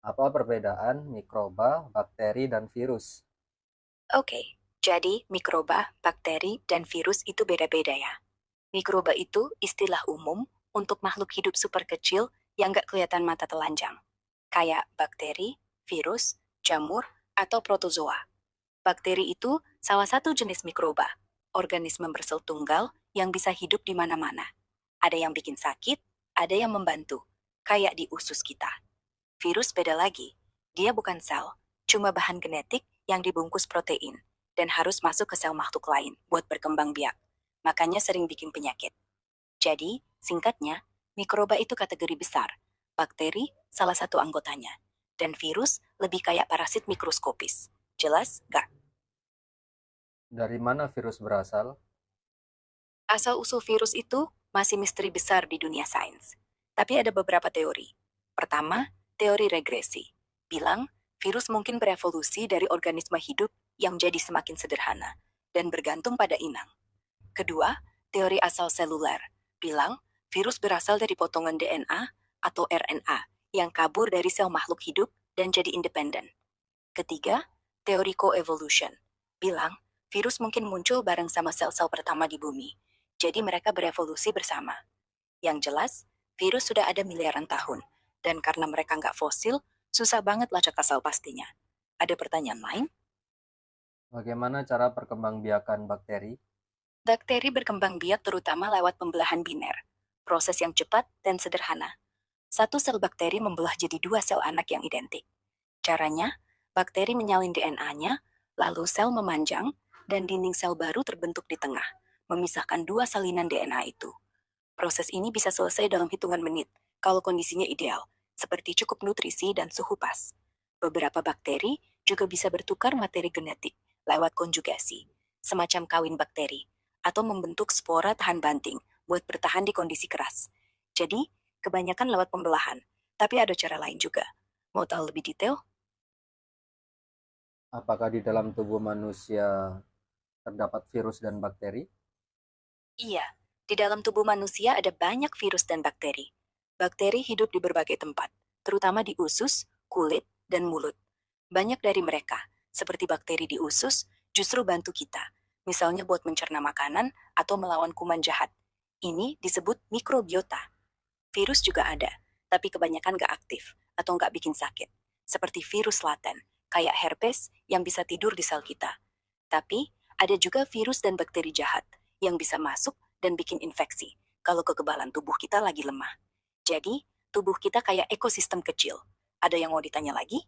Apa perbedaan mikroba, bakteri, dan virus? Oke, jadi mikroba, bakteri, dan virus itu beda-beda ya. Mikroba itu istilah umum untuk makhluk hidup super kecil yang nggak kelihatan mata telanjang. Kayak bakteri, virus, jamur, atau protozoa. Bakteri itu salah satu jenis mikroba, organisme bersel tunggal yang bisa hidup di mana-mana. Ada yang bikin sakit, ada yang membantu, kayak di usus kita. Virus beda lagi. Dia bukan sel, cuma bahan genetik yang dibungkus protein dan harus masuk ke sel makhluk lain buat berkembang biak. Makanya sering bikin penyakit. Jadi, singkatnya, mikroba itu kategori besar. Bakteri salah satu anggotanya. Dan virus lebih kayak parasit mikroskopis. Jelas nggak? Dari mana virus berasal? Asal-usul virus itu masih misteri besar di dunia sains. Tapi ada beberapa teori. Pertama, teori regresi. Bilang, virus mungkin berevolusi dari organisme hidup yang jadi semakin sederhana dan bergantung pada inang. Kedua, teori asal seluler. Bilang, virus berasal dari potongan DNA atau RNA yang kabur dari sel makhluk hidup dan jadi independen. Ketiga, teori coevolution. Bilang, virus mungkin muncul bareng sama sel-sel pertama di bumi. Jadi mereka berevolusi bersama. Yang jelas, virus sudah ada miliaran tahun. Dan karena mereka nggak fosil, susah banget lacak asal pastinya. Ada pertanyaan lain? Bagaimana cara perkembangbiakan bakteri? Bakteri berkembang biak terutama lewat pembelahan biner. Proses yang cepat dan sederhana. Satu sel bakteri membelah jadi dua sel anak yang identik. Caranya, bakteri menyalin DNA-nya, lalu sel memanjang, dan dinding sel baru terbentuk di tengah, memisahkan dua salinan DNA itu. Proses ini bisa selesai dalam hitungan menit, kalau kondisinya ideal, seperti cukup nutrisi dan suhu pas. Beberapa bakteri juga bisa bertukar materi genetik lewat konjugasi, semacam kawin bakteri, atau membentuk spora tahan banting buat bertahan di kondisi keras. Jadi, kebanyakan lewat pembelahan, tapi ada cara lain juga. Mau tahu lebih detail? Apakah di dalam tubuh manusia terdapat virus dan bakteri? Iya, di dalam tubuh manusia ada banyak virus dan bakteri. Bakteri hidup di berbagai tempat, terutama di usus, kulit, dan mulut. Banyak dari mereka, seperti bakteri di usus, justru bantu kita, misalnya buat mencerna makanan atau melawan kuman jahat. Ini disebut mikrobiota. Virus juga ada, tapi kebanyakan nggak aktif atau nggak bikin sakit, seperti virus laten, kayak herpes yang bisa tidur di sel kita. Tapi ada juga virus dan bakteri jahat yang bisa masuk dan bikin infeksi kalau kekebalan tubuh kita lagi lemah. Jadi, tubuh kita kayak ekosistem kecil. Ada yang mau ditanya lagi?